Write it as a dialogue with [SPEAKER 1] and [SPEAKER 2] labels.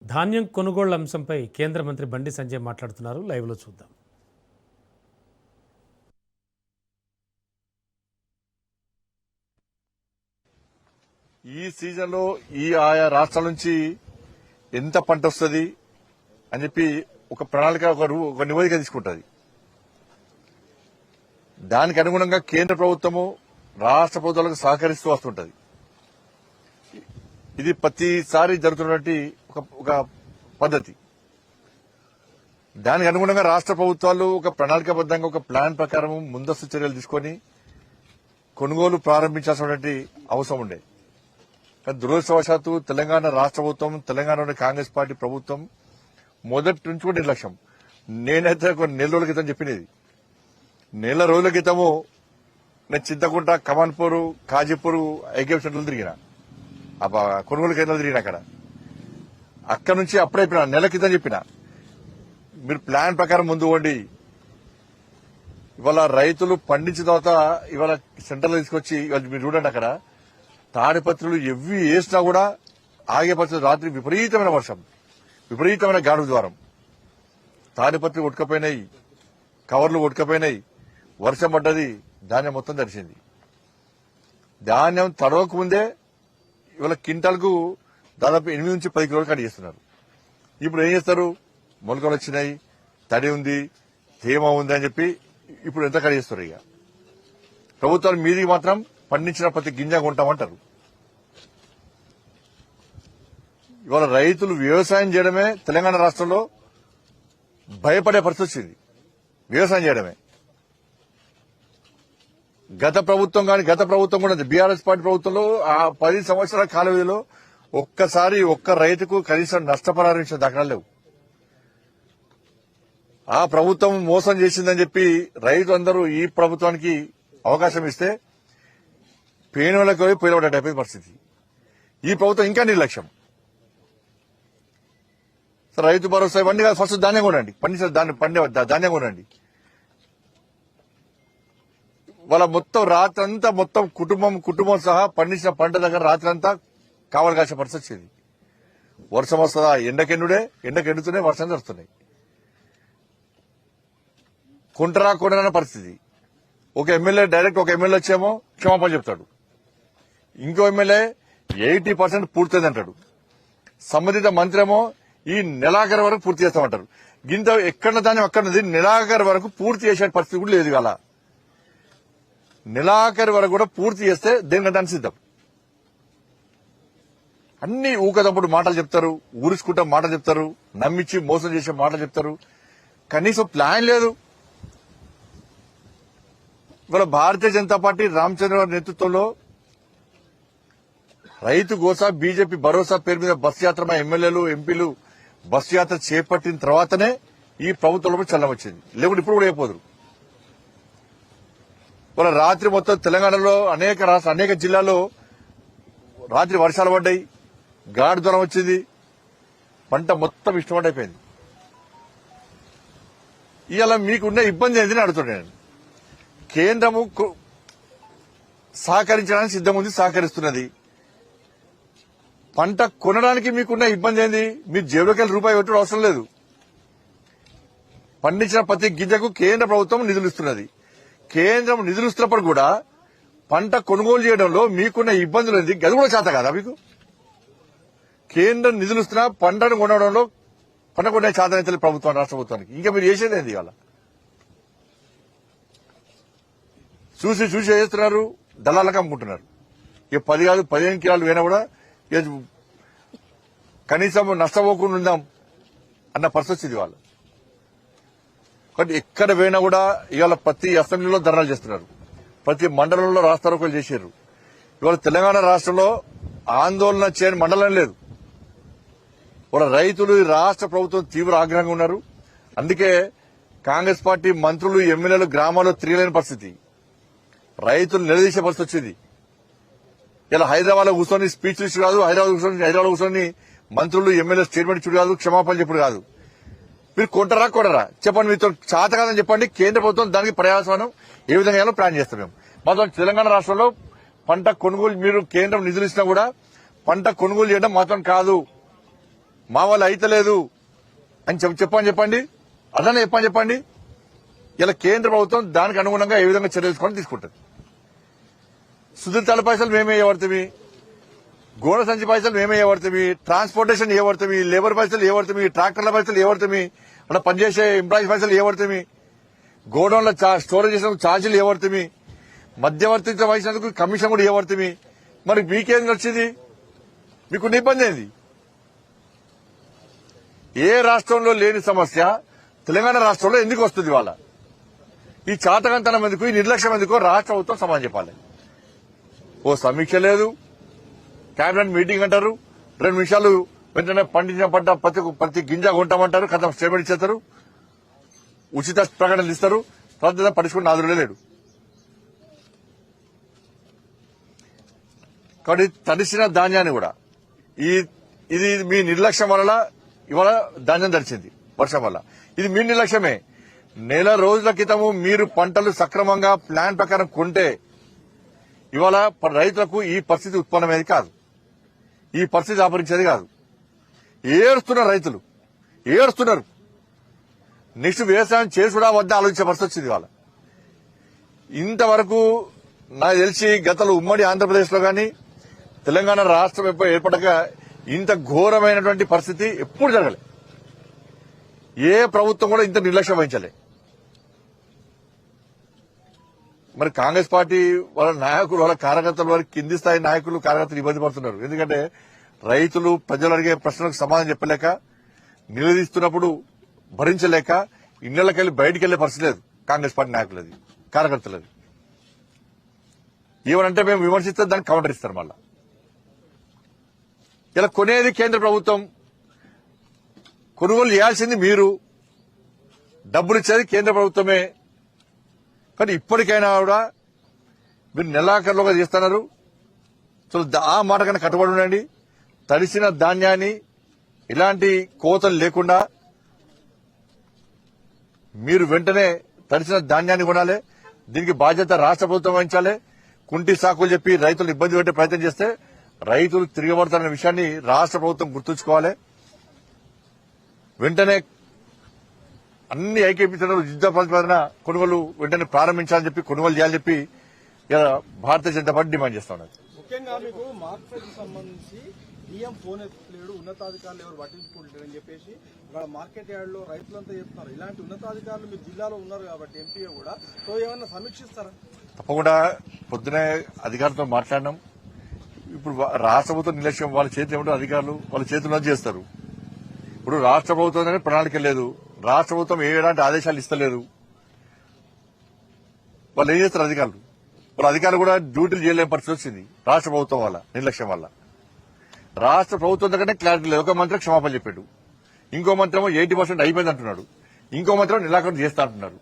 [SPEAKER 1] ధాన్యం కొనుగోళ్ల అంశంపై కేంద్ర మంత్రి బండి సంజయ్ మాట్లాడుతున్నారు. లైవ్లో చూద్దాం.
[SPEAKER 2] ఈ సీజన్లో ఆయా రాష్ట్రాల నుంచి ఎంత పంట వస్తుంది అని చెప్పి ఒక ప్రణాళిక ఒక నివేదిక తీసుకుంటుంది. దానికి అనుగుణంగా కేంద్ర ప్రభుత్వము రాష్ట్ర ప్రభుత్వాలకు సహకరిస్తూ వస్తుంటది. ఇది ప్రతిసారి జరుగుతున్నటువంటి ఒక పద్ధతి. దానికి అనుగుణంగా రాష్ట్ర ప్రభుత్వాలు ఒక ప్రణాళికాబద్దంగా ఒక ప్లాన్ ప్రకారం ముందస్తు చర్యలు తీసుకుని కొనుగోలు ప్రారంభించాల్సినటువంటి అవసరం ఉండే. కానీ దురదృష్టవశాత్తు తెలంగాణ రాష్ట్ర ప్రభుత్వం, తెలంగాణలోని కాంగ్రెస్ పార్టీ ప్రభుత్వం మొదటి నుంచి కూడా నిర్లక్ష్యం. నేనైతే ఒక నెల రోజుల క్రితం చెప్పినది, నెల రోజుల క్రితము నేను చింతకుంట, కమాన్పూర్, కాజీపూర్ ఐకేప్ సెంటర్లు తిరిగిన, కొనుగోలు కేంద్రాలు తిరిగిన. అక్కడ నుంచి అప్పుడే చెప్పిన, నెల క్రితం చెప్పిన, మీరు ప్లాన్ ప్రకారం ముందు పోండి. ఇవాళ రైతులు పండించిన తర్వాత ఇవాళ సెంటర్లో తీసుకొచ్చి ఇవాళ మీరు చూడండి, అక్కడ తాడిపత్రులు ఎవ్వి వేసినా కూడా ఆగే పరిస్థితి. రాత్రి విపరీతమైన వర్షం, విపరీతమైన గాడు ద్వారం, తాడిపత్రులు కొట్టుకపోయినాయి, కవర్లు కొట్టుకపోయినాయి, వర్షం పడ్డది, ధాన్యం మొత్తం తడిసింది. ధాన్యం తడవక ముందే ఇవాళ క్వింటాల్కు దాదాపు 8 నుంచి 10 కిలోలు కట్ చేస్తున్నారు. ఇప్పుడు ఏం చేస్తారు, మొలకలు వచ్చినాయి, తడి ఉంది, తేమ ఉంది అని చెప్పి ఇప్పుడు ఎంత కట్ చేస్తారు. ఇక ప్రభుత్వాలు మీదికి మాత్రం పండించిన ప్రతి గింజ కొంటామంటారు. ఇవాళ రైతులు వ్యవసాయం చేయడమే తెలంగాణ రాష్ట్రంలో భయపడే పరిస్థితి వచ్చింది. వ్యవసాయం చేయడమే గత ప్రభుత్వం కూడా బీఆర్ఎస్ పార్టీ ప్రభుత్వంలో ఆ 10 సంవత్సరాల కాల వ్యవధిలో ఒక్కసారి ఒక్క రైతుకు కనీసం నష్టపరిహారం ఇచ్చిన దాఖలాలు లేవు. ఆ ప్రభుత్వం మోసం చేసిందని చెప్పి రైతు అందరూ ఈ ప్రభుత్వానికి అవకాశం ఇస్తే పేనులకు పోయి పోయినటువంటి పరిస్థితి. ఈ ప్రభుత్వం ఇంకా నిర్లక్ష్యం. రైతు భరోసా ఇవన్నీ కాదు, ఫస్ట్ ధాన్యం కొనండి, ధాన్యం కొనండి. వాళ్ళ మొత్తం రాత్రంతా మొత్తం కుటుంబం సహా పండించిన పంట దగ్గర రాత్రంతా కావలి కాసే పరిస్థితి వచ్చింది. వర్షం వస్తుందా, ఎండకెండుతూనే వర్షం జరుగుతున్నాయి. కొనరాని పరిస్థితి. ఒక ఎమ్మెల్యే వచ్చేమో క్షమాపణ చెప్తాడు, ఇంకో ఎమ్మెల్యే 80% పూర్తయింది అంటాడు, సంబంధిత మంత్రి ఏమో ఈ నెలాఖరు వరకు పూర్తి చేస్తామంటారు. గింత ఎక్కడ ధాన్యం అక్కడున్నది, నెలాఖరు వరకు పూర్తి చేసే పరిస్థితి కూడా లేదు. అలా నెలాఖరు వరకు కూడా పూర్తి చేస్తే దేనికంటే సిద్ధం. అన్ని ఊకదప్పుడు మాటలు చెప్తారు, ఊరుచుకుంటా మాటలు చెప్తారు, నమ్మించి మోసం చేసే మాటలు చెప్తారు. కనీసం ప్లాన్ లేదు. ఇవాళ భారతీయ జనతా పార్టీ రామచంద్రరావు నేతృత్వంలో రైతు గోసా బీజేపీ భరోసా పేరు మీద బస్సు యాత్ర, మా ఎమ్మెల్యేలు ఎంపీలు బస్సు యాత్ర చేపట్టిన తర్వాతనే ఈ ప్రభుత్వంలో చల్లం వచ్చింది. లేకుంటే ఇప్పుడు కూడా అయిపోదురు. ఇవాళ రాత్రి మొత్తం తెలంగాణలో అనేక జిల్లాల్లో రాత్రి వర్షాలు పడ్డాయి, గాడి జ్వరం వచ్చింది, పంట మొత్తం ఇష్టపడైపోయింది. ఇవాళ మీకున్న ఇబ్బంది ఏందని అడుగుతున్నాను. కేంద్రము సహకరించడానికి సిద్ధముంది, సహకరిస్తున్నది. పంట కొనడానికి మీకున్న ఇబ్బంది ఏంది? మీరు జేబులోకి రూపాయి పెట్టడం అవసరం లేదు. పండించిన ప్రతి గింజకు కేంద్ర ప్రభుత్వం నిధులు ఇస్తున్నది. కేంద్రం నిధులు ఇస్తున్నప్పుడు కూడా పంట కొనుగోలు చేయడంలో మీకున్న ఇబ్బందులు ఏంది? గది కూడా చేత కదా మీకు? కేంద్రం నిధులు ఇస్తున్నా పంటను కొనడంలో పంట కొనే చేత అయితే ప్రభుత్వం, రాష్ట్ర ప్రభుత్వానికి. ఇంకా మీరు చేసేది ఏంది? ఇవాళ చూసి చేస్తున్నారు, దళాలకు అమ్ముకుంటున్నారు. ఇక 10 కాదు 15 కిలోలు పోయినా కూడా కనీసం నష్టపోకుండా ఉందాం అన్న పరిస్థితి వచ్చింది వాళ్ళు. కాబట్టి ఎక్కడ పోయినా కూడా ఇవాళ ప్రతి అసెంబ్లీలో ధర్నాలు చేస్తున్నారు, ప్రతి మండలంలో రాస్తారోకోలు చేశారు. ఇవాళ తెలంగాణ రాష్ట్రంలో ఆందోళన చేయని మండలం లేదు. వాళ్ళ రైతులు రాష్ట్ర ప్రభుత్వం తీవ్ర ఆగ్రహంగా ఉన్నారు. అందుకే కాంగ్రెస్ పార్టీ మంత్రులు ఎమ్మెల్యేలు గ్రామాల్లో తిరగలేని పరిస్థితి, రైతులు నిలదీసే పరిస్థితి వచ్చింది. ఇలా హైదరాబాద్ లో కూర్చొని స్పీచ్ ఇచ్చు కాదు, హైదరాబాద్ కూర్చొని మంత్రులు ఎమ్మెల్యే స్టేట్మెంట్ ఇచ్చుడు కాదు, క్షమాపణ చెప్పుడు కాదు. మీరు కొనరా చెప్పండి, మీతో చేత కాదని చెప్పండి. కేంద్ర ప్రభుత్వం దానికి పర్యావసనం ఏ విధంగా ప్లాన్ చేస్తాం. మేము మాత్రం తెలంగాణ రాష్ట్రంలో పంట కొనుగోలు, మీరు కేంద్రం నిధులు ఇచ్చినా కూడా పంట కొనుగోలు చేయడం మాత్రం కాదు. మా వాళ్ళు అయితలేదు అని చెప్పండి అట్లానే చెప్పండి ఇలా కేంద్ర ప్రభుత్వం దానికి అనుగుణంగా ఏ విధంగా చర్యలు తీసుకొని తీసుకుంటుంది. సుధీర్ తల పైసలు మేమే ఇవ్వబడుతుంది, గోడ సంచి పైసలు మేమే ఇవ్వబడుతుంది, ట్రాన్స్పోర్టేషన్ ఇవ్వబడుతుంది, లేబర్ పైసలు ఇవ్వబడుతుంది, ట్రాక్టర్ల పైసలు ఇవ్వబడుతుంది, అక్కడ పనిచేసే ఎంప్లాయీస్ పైసలు ఇవ్వబడుతుంది, గోడౌన్ల స్టోరేజ్ చేసిన ఛార్జీలు ఇవ్వబడుతుంది, మధ్యవర్తి వహించినందుకు కమిషన్ కూడా ఇవ్వబడుతుంది. మరి మీకేం వచ్చింది? మీకు ఇబ్బంది ఏంది? ఏ రాష్ట్రంలో లేని సమస్య తెలంగాణ రాష్ట్రంలో ఎందుకు వస్తుంది? వాళ్ళ ఈ చాతకంతనం ఎందుకు, ఈ నిర్లక్ష్యం ఎందుకో రాష్ట్ర ప్రభుత్వం సమాధానం చెప్పాలి. ఓ సమీక్ష లేదు, కేబినెట్ మీటింగ్ అంటారు, 2 నిమిషాలు వెంటనే పండించిన పంట ప్రతి గింజ కొంటామంటారు, కథ స్టేట్మెంట్ ఇచ్చేస్తారు, ఉచిత ప్రకటనలు ఇస్తారు, ప్రతి పట్టించుకుని నాదురులే లేడు. కాబట్టి తడిసిన ధాన్యాన్ని కూడా ఇది మీ నిర్లక్ష్యం వల్ల ఇవాళ ధాన్యం తడిచింది వర్షం వల్ల. ఇది మీ నిర్లక్ష్యమే. నెల రోజుల క్రితము మీరు పంటలు సక్రమంగా ప్లాన్ ప్రకారం కొంటే ఇవాళ రైతులకు ఈ పరిస్థితి ఉత్పన్నమేది కాదు, ఈ పరిస్థితి ఆపరించేది కాదు. ఏడుస్తున్నారు రైతులు, ఏడుస్తున్నారు. నెక్స్ట్ వ్యవసాయం చేసుడా వద్ద ఆలోచించే పరిస్థితి వచ్చింది వాళ్ళ. ఇంతవరకు నాకు తెలిసి గతంలో ఉమ్మడి ఆంధ్రప్రదేశ్ లో గాని తెలంగాణ రాష్ట్రం ఏర్పడక ఇంత ఘోరమైనటువంటి పరిస్థితి ఎప్పుడు జరగలే. ఏ ప్రభుత్వం కూడా ఇంత నిర్లక్ష్యం వహించలే. మరి కాంగ్రెస్ పార్టీ వాళ్ళ నాయకులు, వాళ్ళ కార్యకర్తలు, వారి కింది స్థాయి నాయకులు కార్యకర్తలు ఇబ్బంది పడుతున్నారు. ఎందుకంటే రైతులు ప్రజలు అడిగే ప్రశ్నలకు సమాధానం చెప్పలేక, నిలదీస్తున్నప్పుడు భరించలేక ఇళ్లకెళ్లి బయటికి వెళ్లే పరిస్థితి లేదు కాంగ్రెస్ పార్టీ నాయకులది, కార్యకర్తలది. ఏమనంటే మేము విమర్శిస్తే దానికి కౌంటర్ ఇస్తారు. మళ్ళా ఇలా కొనేది కేంద్ర ప్రభుత్వం, కొనుగోలు చేయాల్సింది మీరు, డబ్బులు ఇచ్చేది కేంద్ర ప్రభుత్వమే. కానీ ఇప్పటికైనా కూడా మీరు నెలాఖరులోగా చేస్తున్నారు. సో ఆ మాట కన్నా కట్టుబడి ఉండండి. తడిసిన ధాన్యాన్ని ఇలాంటి కోతలు లేకుండా మీరు వెంటనే తడిసిన ధాన్యాన్ని కొనాలి. దీనికి బాధ్యత రాష్ట్ర ప్రభుత్వం వహించాలి. కుంటి సాకులు చెప్పి రైతులు ఇబ్బంది పెట్టే ప్రయత్నం చేస్తే రైతులు తిరగబడతారనే విషయాన్ని రాష్ట్ర ప్రభుత్వం గుర్తుంచుకోవాలి. వెంటనే అన్ని ఐక్యపించిన యుద్ధ ప్రతిపాదన కొనుగోలు వెంటనే ప్రారంభించాలని చెప్పి, కొనుగోలు చేయాలని చెప్పి భారతీయ జనతా పార్టీ డిమాండ్ చేస్తా ఉన్నది.
[SPEAKER 3] ముఖ్యంగా మీకు మార్కెట్ సంబంధించి బియ్యం ఫోన్ ఎత్తులేడు, ఉన్నతాధికారులు ఎవరు పట్టించుకుంటారని చెప్పేసి మార్కెట్ యార్డ్ లో రైతులంతా చెప్తున్నారు. ఇలాంటి ఉన్నతాధికారులు మీరు జిల్లాలో ఉన్నారు కాబట్టి ఎంపీఏ కూడా, సో ఏమన్నా సమీక్షిస్తారా?
[SPEAKER 2] తప్పకుండా పొద్దునే అధికారులతో మాట్లాడినాం. ఇప్పుడు రాష్ట్ర ప్రభుత్వం నిర్లక్ష్యం, వాళ్ళ చేతి ఏమిటో అధికారులు వాళ్ళ చేతుల్లో చేస్తారు. ఇప్పుడు రాష్ట్ర ప్రభుత్వం ప్రణాళిక లేదు, రాష్ట్ర ప్రభుత్వం ఎలాంటి ఆదేశాలు ఇస్తలేదు. వాళ్ళు ఏం చేస్తారు అధికారులు? వాళ్ళ అధికారులు కూడా డ్యూటీలు చేయలేని పరిస్థితి వచ్చింది రాష్ట్ర ప్రభుత్వం వల్ల, నిర్లక్ష్యం వల్ల. రాష్ట్ర ప్రభుత్వం దగ్గరనే క్లారిటీ లేదు. ఒక మంత్రి క్షమాపణ చెప్పాడు, ఇంకో మంత్రి 80% అయిపోయింది అంటున్నాడు, ఇంకో మంత్రి నిరాకరణ చేస్తా అంటున్నారు.